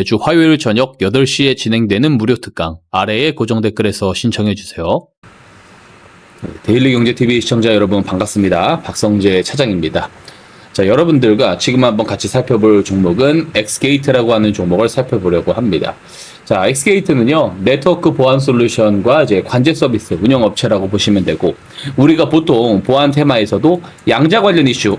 매주 화요일 저녁 8시에 진행되는 무료 특강 아래의 고정 댓글에서 신청해주세요. 데일리경제TV 시청자 여러분 반갑습니다. 박성재 차장입니다. 자, 여러분들과 지금 한번 같이 살펴볼 종목은 엑스게이트라고 하는 종목을 살펴보려고 합니다. 자, 엑스게이트는요, 네트워크 보안 솔루션과 이제 관제 서비스 운영업체라고 보시면 되고, 우리가 보통 보안 테마에서도 양자 관련 이슈,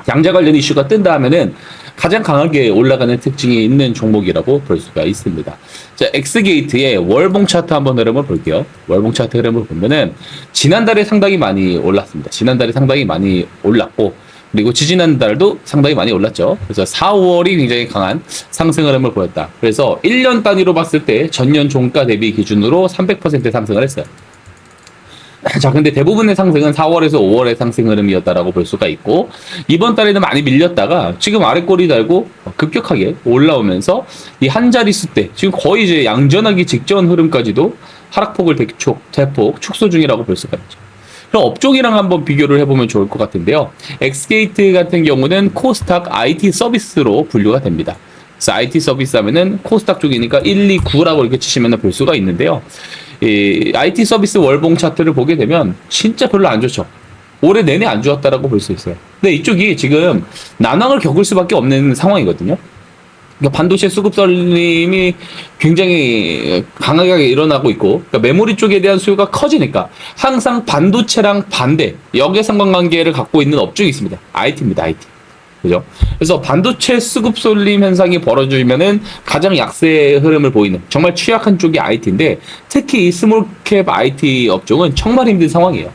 양자 관련 이슈가 뜬다 하면은 가장 강하게 올라가는 특징이 있는 종목이라고 볼 수가 있습니다. 자, 엑스게이트의 월봉 차트 한번 흐름을 볼게요. 월봉 차트 흐름을 보면은 지난달에 상당히 많이 올랐습니다. 지난달에 상당히 많이 올랐고, 그리고 지지난달도 상당히 많이 올랐죠. 그래서 4, 5월이 굉장히 강한 상승 흐름을 보였다. 그래서 1년 단위로 봤을 때 전년 종가 대비 기준으로 300% 상승을 했어요. 자, 근데 대부분의 상승은 4월에서 5월의 상승 흐름이었다라고 볼 수가 있고, 이번 달에는 많이 밀렸다가 지금 아래 꼬리 달고 급격하게 올라오면서 이 한 자릿수 때 지금 거의 이제 양전하기 직전 흐름까지도 하락폭을 대폭 축소 중이라고 볼 수가 있죠. 그럼 업종이랑 한번 비교를 해보면 좋을 것 같은데요. 엑스게이트 같은 경우는 코스닥 IT 서비스로 분류가 됩니다. 그래서 IT 서비스 하면은 코스닥 쪽이니까 1, 2, 9라고 이렇게 치시면 볼 수가 있는데요. 이 IT 서비스 월봉 차트를 보게 되면 진짜 별로 안 좋죠. 올해 내내 안 좋았다라고 볼 수 있어요. 근데 이쪽이 지금 난항을 겪을 수밖에 없는 상황이거든요. 그러니까 반도체 수급 설림이 굉장히 강하게 일어나고 있고, 그러니까 메모리 쪽에 대한 수요가 커지니까 항상 반도체랑 반대 역외상관관계를 갖고 있는 업종이 있습니다. IT입니다, IT. 그죠? 그래서 반도체 수급 쏠림 현상이 벌어지면은 가장 약세 흐름을 보이는 정말 취약한 쪽이 IT인데, 특히 이 스몰캡 IT 업종은 정말 힘든 상황이에요.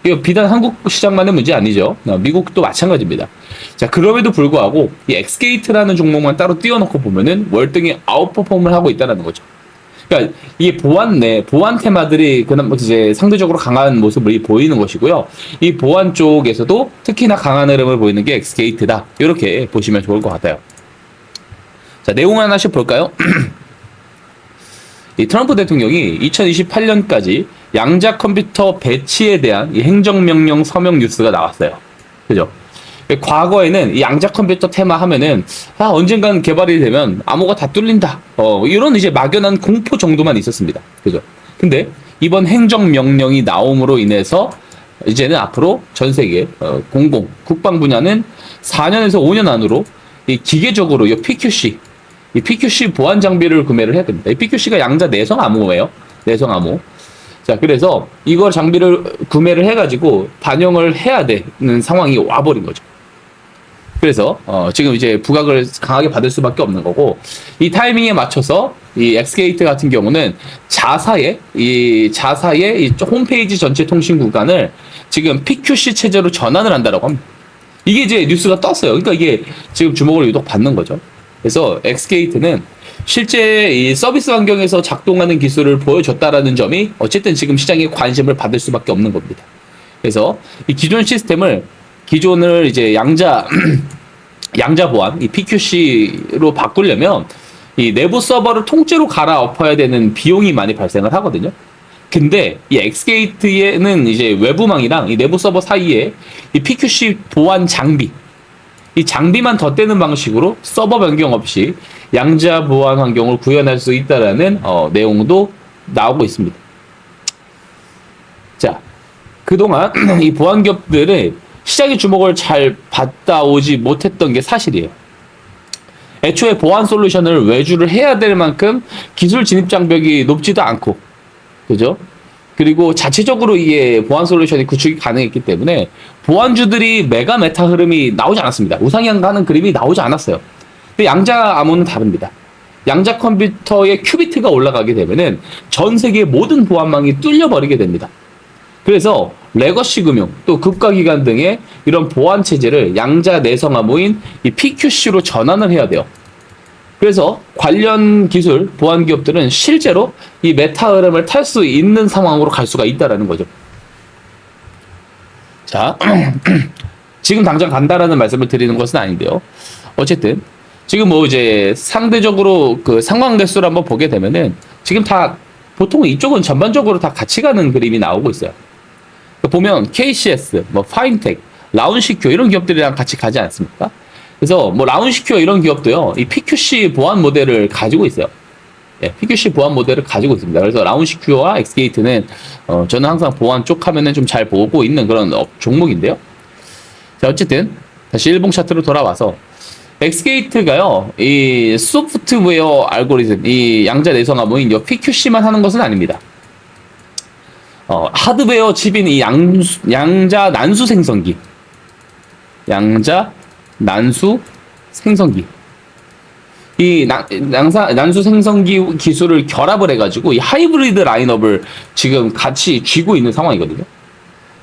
이거 비단 한국 시장만의 문제 아니죠. 미국도 마찬가지입니다. 자, 그럼에도 불구하고 이 엑스게이트라는 종목만 따로 띄워놓고 보면은 월등히 아웃퍼폼을 하고 있다는 거죠. 그러니까 이 보안 테마들이 그나마 이제 상대적으로 강한 모습을 보이는 것이고요. 이 보안 쪽에서도 특히나 강한 흐름을 보이는 게 엑스게이트다. 이렇게 보시면 좋을 것 같아요. 자, 내용 하나씩 볼까요? 이 트럼프 대통령이 2028년까지 양자 컴퓨터 배치에 대한 이 행정명령 서명 뉴스가 나왔어요. 그죠? 과거에는 이 양자 컴퓨터 테마 하면은 언젠간 개발이 되면 암호가 다 뚫린다. 이런 이제 막연한 공포 정도만 있었습니다. 그죠? 근데 이번 행정명령이 나옴으로 인해서 이제는 앞으로 전 세계 국방 분야는 4년에서 5년 안으로 이 기계적으로 이 PQC 보안 장비를 구매를 해야 됩니다. 이 PQC가 양자 내성 암호예요. 내성 암호. 자, 그래서 이걸 장비를 구매를 해가지고 반영을 해야 되는 상황이 와버린 거죠. 그래서 지금 이제 부각을 강하게 받을 수밖에 없는 거고, 이 타이밍에 맞춰서 이 엑스게이트 같은 경우는 자사의 이 홈페이지 전체 통신 구간을 지금 PQC 체제로 전환을 한다라고 합니다. 이게 이제 뉴스가 떴어요. 그러니까 이게 지금 주목을 유독 받는 거죠. 그래서 엑스게이트는 실제 이 서비스 환경에서 작동하는 기술을 보여줬다라는 점이 어쨌든 지금 시장에 관심을 받을 수밖에 없는 겁니다. 그래서 이 기존을 이제 양자 보안, 이 PQC로 바꾸려면 이 내부 서버를 통째로 갈아엎어야 되는 비용이 많이 발생을 하거든요. 근데 이 엑스게이트에는 이제 외부망이랑 이 내부 서버 사이에 이 PQC 보안 장비, 이 장비만 덧대는 방식으로 서버 변경 없이 양자 보안 환경을 구현할 수 있다라는 내용도 나오고 있습니다. 자, 그동안 이 보안 기업들의 시장의 주목을 잘 받아오지 못했던 게 사실이에요. 애초에 보안 솔루션을 외주를 해야 될 만큼 기술 진입 장벽이 높지도 않고, 그죠? 그리고 자체적으로 이게 보안 솔루션이 구축이 가능했기 때문에 보안주들이 메타 흐름이 나오지 않았습니다. 우상향가는 그림이 나오지 않았어요. 근데 양자 암호는 다릅니다. 양자 컴퓨터의 큐비트가 올라가게 되면은 전 세계 모든 보안망이 뚫려버리게 됩니다. 그래서 레거시 금융, 또 국가기관 등의 이런 보안 체제를 양자 내성 암호인 이 PQC로 전환을 해야 돼요. 그래서 관련 기술 보안 기업들은 실제로 이 메타 흐름을 탈 수 있는 상황으로 갈 수가 있다라는 거죠. 자, 지금 당장 간다라는 말씀을 드리는 것은 아닌데요. 어쨌든 지금 뭐 이제 상대적으로 그 상황 개수를 한번 보게 되면은 지금 다 보통 이쪽은 전반적으로 다 같이 가는 그림이 나오고 있어요. 보면 KCS, 파인텍, 라운시큐 이런 기업들이랑 같이 가지 않습니까? 그래서 뭐 라운시큐어 이런 기업도요, 이 PQC 보안 모델을 가지고 있어요. 예, PQC 보안 모델을 가지고 있습니다. 그래서 라운시큐어와 엑스게이트는 저는 항상 보안 쪽 하면은 좀 잘 보고 있는 그런 종목인데요. 자, 어쨌든 다시 일봉 차트로 돌아와서 엑스게이트가요, 이 소프트웨어 알고리즘, 이 양자 내성화 모인 이 PQC만 하는 것은 아닙니다. 하드웨어 칩인 이 양자 난수 생성기, 양자 난수 생성기, 이 난수 생성기 기술을 결합을 해가지고 이 하이브리드 라인업을 지금 같이 쥐고 있는 상황이거든요.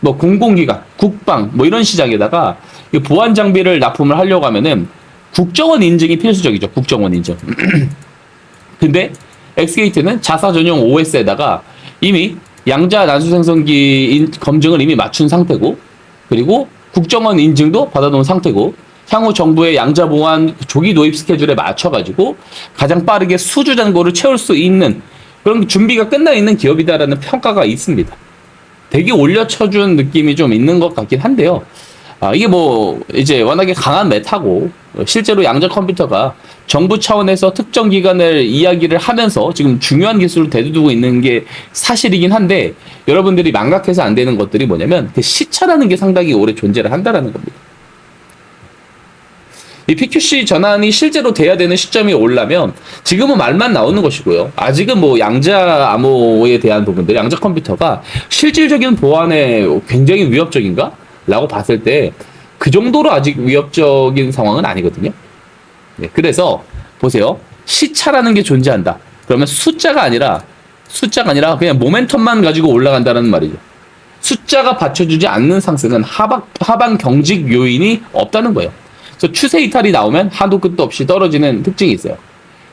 뭐 공공기관, 국방 뭐 이런 시장에다가 이 보안 장비를 납품을 하려고 하면은 국정원 인증이 필수적이죠. 국정원 인증. 근데 엑스게이트는 자사 전용 OS에다가 이미 양자 난수 생성기 검증을 이미 맞춘 상태고, 그리고 국정원 인증도 받아놓은 상태고, 향후 정부의 양자 보안 조기 도입 스케줄에 맞춰가지고 가장 빠르게 수주 잔고를 채울 수 있는 그런 준비가 끝나 있는 기업이다라는 평가가 있습니다. 되게 올려쳐준 느낌이 좀 있는 것 같긴 한데요. 이게 뭐 이제 워낙에 강한 메타고, 실제로 양자 컴퓨터가 정부 차원에서 특정 기관을 이야기를 하면서 지금 중요한 기술을 대두두고 있는 게 사실이긴 한데, 여러분들이 망각해서 안 되는 것들이 뭐냐면 그 시차라는 게 상당히 오래 존재를 한다라는 겁니다. 이 PQC 전환이 실제로 돼야 되는 시점이 오려면 지금은 말만 나오는 것이고요. 아직은 뭐 양자 암호에 대한 부분들, 양자 컴퓨터가 실질적인 보안에 굉장히 위협적인가? 라고 봤을 때 그 정도로 아직 위협적인 상황은 아니거든요. 네, 그래서 보세요. 시차라는 게 존재한다. 그러면 숫자가 아니라 그냥 모멘텀만 가지고 올라간다는 말이죠. 숫자가 받쳐주지 않는 상승은 하방 경직 요인이 없다는 거예요. 그래서 추세 이탈이 나오면 한도 끝도 없이 떨어지는 특징이 있어요.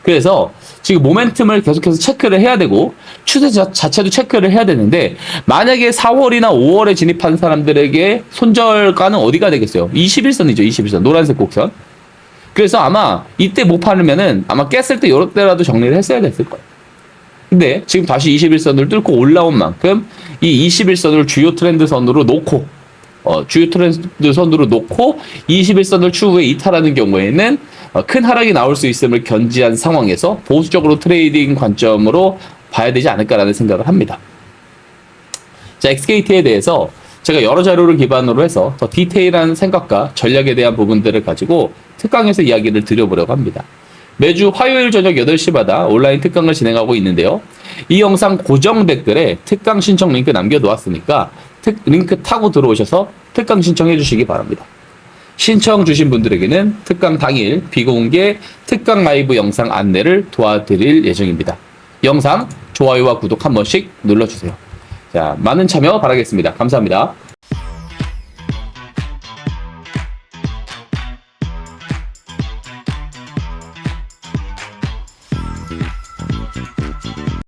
그래서 지금 모멘텀을 계속해서 체크를 해야 되고, 추세 자체도 체크를 해야 되는데, 만약에 4월이나 5월에 진입한 사람들에게 손절가는 어디가 되겠어요? 21선이죠, 21선. 노란색 곡선. 그래서 아마 이때 못 팔으면은 아마 깼을 때 요럴 때라도 정리를 했어야 됐을 거예요. 근데 지금 다시 21선을 뚫고 올라온 만큼 이 21선을 주요 트렌드 선으로 놓고, 주요 트렌드 선으로 놓고 21선을 추후에 이탈하는 경우에는 큰 하락이 나올 수 있음을 견지한 상황에서 보수적으로 트레이딩 관점으로 봐야 되지 않을까라는 생각을 합니다. 자, 엑스게이트에 대해서 제가 여러 자료를 기반으로 해서 더 디테일한 생각과 전략에 대한 부분들을 가지고 특강에서 이야기를 드려보려고 합니다. 매주 화요일 저녁 8시마다 온라인 특강을 진행하고 있는데요. 이 영상 고정 댓글에 특강 신청 링크 남겨놓았으니까 링크 타고 들어오셔서 특강 신청해 주시기 바랍니다. 신청 주신 분들에게는 특강 당일 비공개 특강 라이브 영상 안내를 도와드릴 예정입니다. 영상 좋아요와 구독 한 번씩 눌러주세요. 자, 많은 참여 바라겠습니다. 감사합니다.